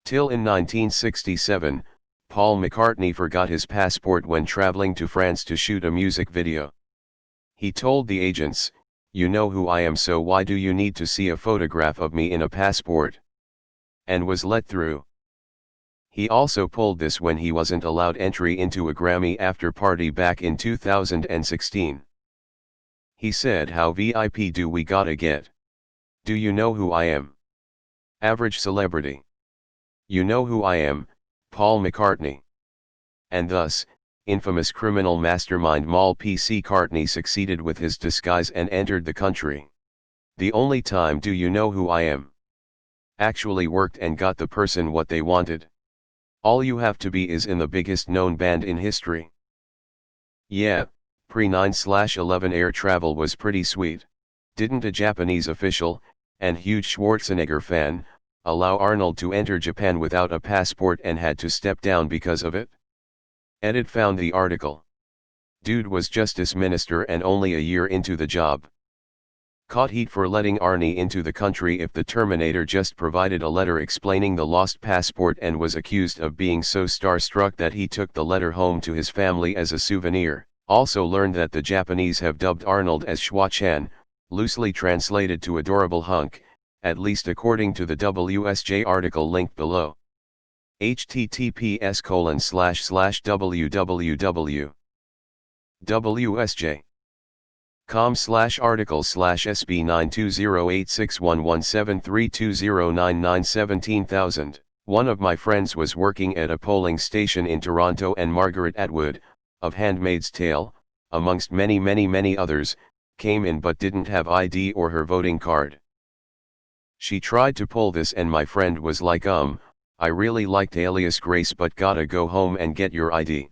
Till in 1967, Paul McCartney forgot his passport when traveling to France to shoot a music video. He told the agents, "You know who I am, so why do you need to see a photograph of me in a passport?" And was let through. He also pulled this when he wasn't allowed entry into a Grammy after party back in 2016. He said, "How VIP do we gotta get? Do you know who I am? Average celebrity. You know who I am, Paul McCartney." And thus, infamous criminal mastermind Paul PC Cartney succeeded with his disguise and entered the country. The only time "Do you know who I am?" actually worked and got the person what they wanted. All you have to be is in the biggest known band in history. Yeah, pre-9/11 air travel was pretty sweet. Didn't a Japanese official, and huge Schwarzenegger fan, allow Arnold to enter Japan without a passport and had to step down because of it? Edit found the article. Dude was justice minister and only a year into the job. Caught heat for letting Arnie into the country if the Terminator just provided a letter explaining the lost passport, and was accused of being so starstruck that he took the letter home to his family as a souvenir. Also learned that the Japanese have dubbed Arnold as Schwa-chan, loosely translated to adorable hunk, at least according to the WSJ article linked below. https://www.wsj.com/article/SB920861173209917,000. One of my friends was working at a polling station in Toronto, and Margaret Atwood, of Handmaid's Tale, amongst many others, came in but didn't have ID or her voting card. She tried to pull this and my friend was like, I really liked Alias Grace but gotta go home and get your ID.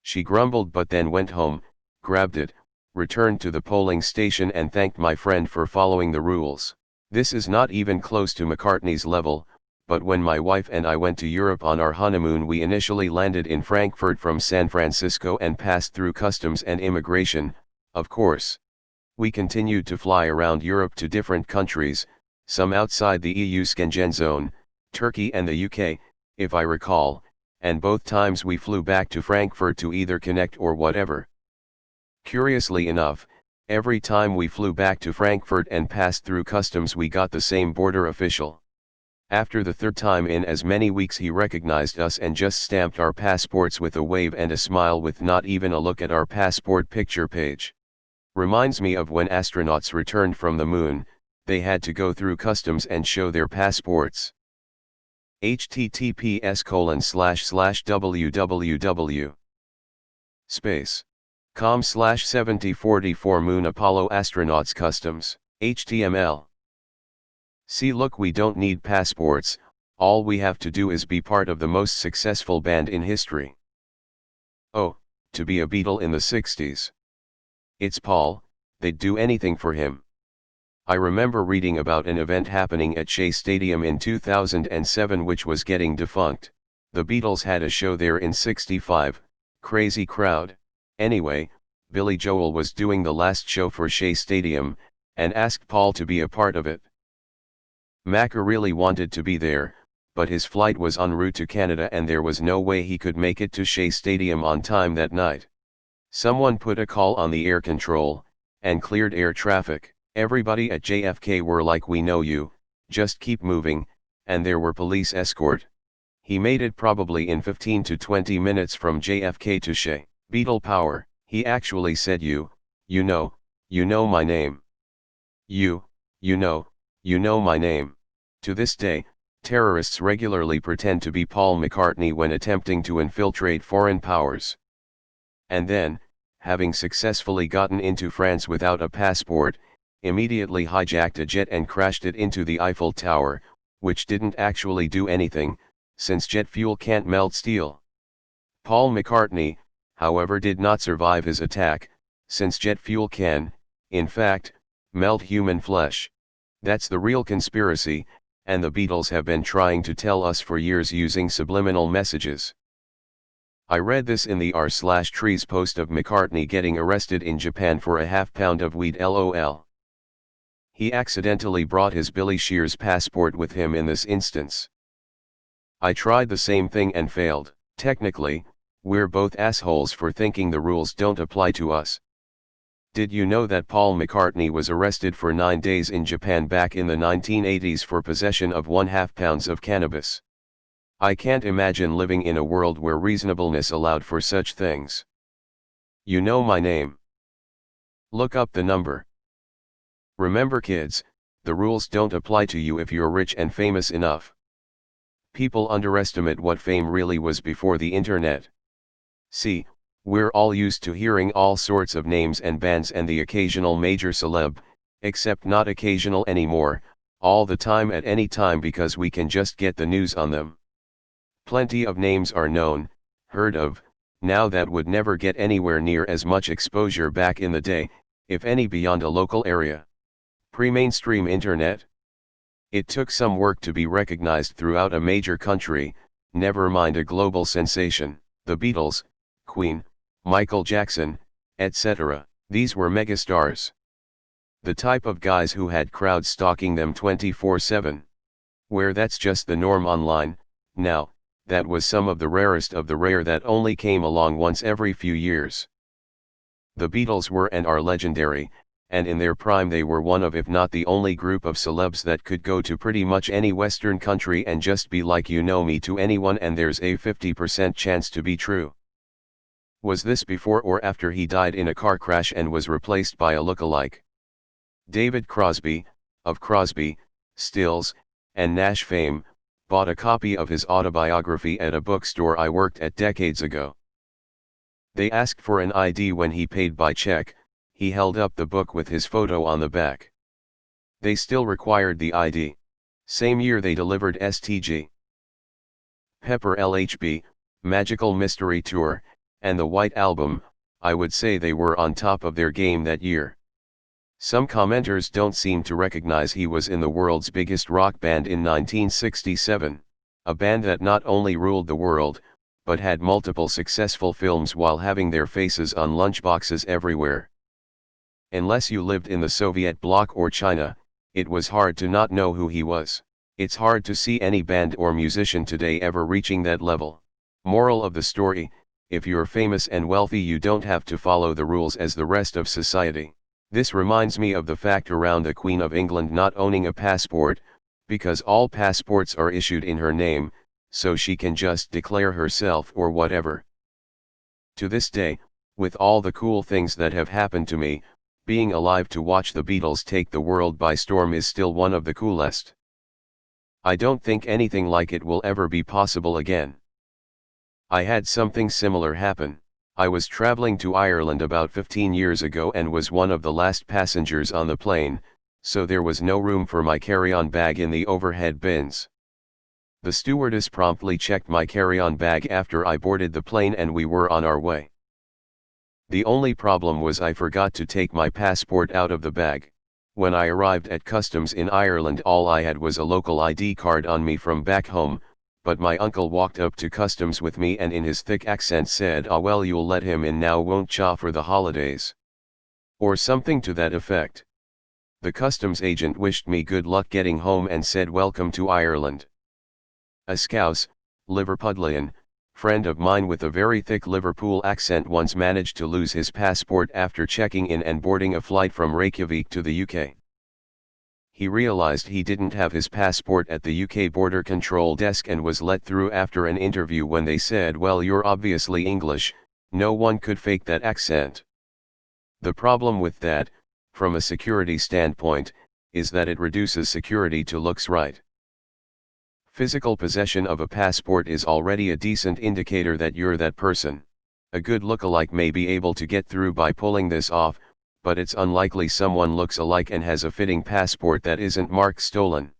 She grumbled but then went home, grabbed it, returned to the polling station and thanked my friend for following the rules. This is not even close to McCartney's level, but when my wife and I went to Europe on our honeymoon, we initially landed in Frankfurt from San Francisco and passed through customs and immigration, of course. We continued to fly around Europe to different countries, some outside the EU Schengen zone, Turkey and the UK, if I recall, and both times we flew back to Frankfurt to either connect or whatever. Curiously enough, every time we flew back to Frankfurt and passed through customs we got the same border official. After the third time in as many weeks he recognized us and just stamped our passports with a wave and a smile, with not even a look at our passport picture page. Reminds me of when astronauts returned from the moon, they had to go through customs and show their passports. https://www.com/7044 Moon Apollo Astronauts Customs, HTML. See, look, we don't need passports, all we have to do is be part of the most successful band in history. Oh, to be a Beatle in the 60s. It's Paul, they'd do anything for him. I remember reading about an event happening at Shea Stadium in 2007 which was getting defunct. The Beatles had a show there in '65, crazy crowd. Anyway, Billy Joel was doing the last show for Shea Stadium, and asked Paul to be a part of it. Mac really wanted to be there, but his flight was en route to Canada and there was no way he could make it to Shea Stadium on time that night. Someone put a call on the air control, and cleared air traffic. Everybody at JFK were like, "We know you, just keep moving," and there were police escort. He made it probably in 15 to 20 minutes from JFK to Shea. Beatle power. He actually said, you know my name. You know my name. To this day, terrorists regularly pretend to be Paul McCartney when attempting to infiltrate foreign powers. And then, having successfully gotten into France without a passport, immediately hijacked a jet and crashed it into the Eiffel Tower, which didn't actually do anything, since jet fuel can't melt steel. Paul McCartney, however, did not survive his attack, since jet fuel can, in fact, melt human flesh. That's the real conspiracy, and the Beatles have been trying to tell us for years using subliminal messages. I read this in the r/trees post of McCartney getting arrested in Japan for a half-pound of weed. LOL. He accidentally brought his Billy Shears passport with him in this instance. I tried the same thing and failed. Technically, we're both assholes for thinking the rules don't apply to us. Did you know that Paul McCartney was arrested for 9 days in Japan back in the 1980s for possession of 1/2 pounds of cannabis? I can't imagine living in a world where reasonableness allowed for such things. You know my name. Look up the number. Remember kids, the rules don't apply to you if you're rich and famous enough. People underestimate what fame really was before the internet. See, we're all used to hearing all sorts of names and bands and the occasional major celeb, except not occasional anymore, all the time at any time because we can just get the news on them. Plenty of names are known, heard of, now that would never get anywhere near as much exposure back in the day, if any beyond a local area. Pre-mainstream internet? It took some work to be recognized throughout a major country, never mind a global sensation. The Beatles, Queen, Michael Jackson, etc. These were megastars. The type of guys who had crowds stalking them 24/7. Where that's just the norm online, now, that was some of the rarest of the rare that only came along once every few years. The Beatles were and are legendary, and in their prime they were one of if not the only group of celebs that could go to pretty much any Western country and just be like you know me to anyone and there's a 50% chance to be true. Was this before or after he died in a car crash and was replaced by a look-alike? David Crosby, of Crosby, Stills, and Nash fame, bought a copy of his autobiography at a bookstore I worked at decades ago. They asked for an ID when he paid by check. He held up the book with his photo on the back. They still required the ID. Same year they delivered STG. Pepper LHB, Magical Mystery Tour, and the White Album, I would say they were on top of their game that year. Some commenters don't seem to recognize he was in the world's biggest rock band in 1967, a band that not only ruled the world, but had multiple successful films while having their faces on lunchboxes everywhere. Unless you lived in the Soviet bloc or China, it was hard to not know who he was. It's hard to see any band or musician today ever reaching that level. Moral of the story, if you're famous and wealthy you don't have to follow the rules as the rest of society. This reminds me of the fact around the Queen of England not owning a passport, because all passports are issued in her name, so she can just declare herself or whatever. To this day, with all the cool things that have happened to me, being alive to watch the Beatles take the world by storm is still one of the coolest. I don't think anything like it will ever be possible again. I had something similar happen. I was traveling to Ireland about 15 years ago and was one of the last passengers on the plane, so there was no room for my carry-on bag in the overhead bins. The stewardess promptly checked my carry-on bag after I boarded the plane and we were on our way. The only problem was I forgot to take my passport out of the bag. When I arrived at customs in Ireland all I had was a local ID card on me from back home, but my uncle walked up to customs with me and in his thick accent said, "Ah well, you'll let him in now, won't ya, for the holidays?" Or something to that effect. The customs agent wished me good luck getting home and said welcome to Ireland. A Scouse, Liverpudlian, friend of mine with a very thick Liverpool accent once managed to lose his passport after checking in and boarding a flight from Reykjavik to the UK. He realized he didn't have his passport at the UK border control desk and was let through after an interview when they said, "Well, you're obviously English, no one could fake that accent." The problem with that, from a security standpoint, is that it reduces security to looks right. Physical possession of a passport is already a decent indicator that you're that person. A good look-alike may be able to get through by pulling this off, but it's unlikely someone looks alike and has a fitting passport that isn't marked stolen.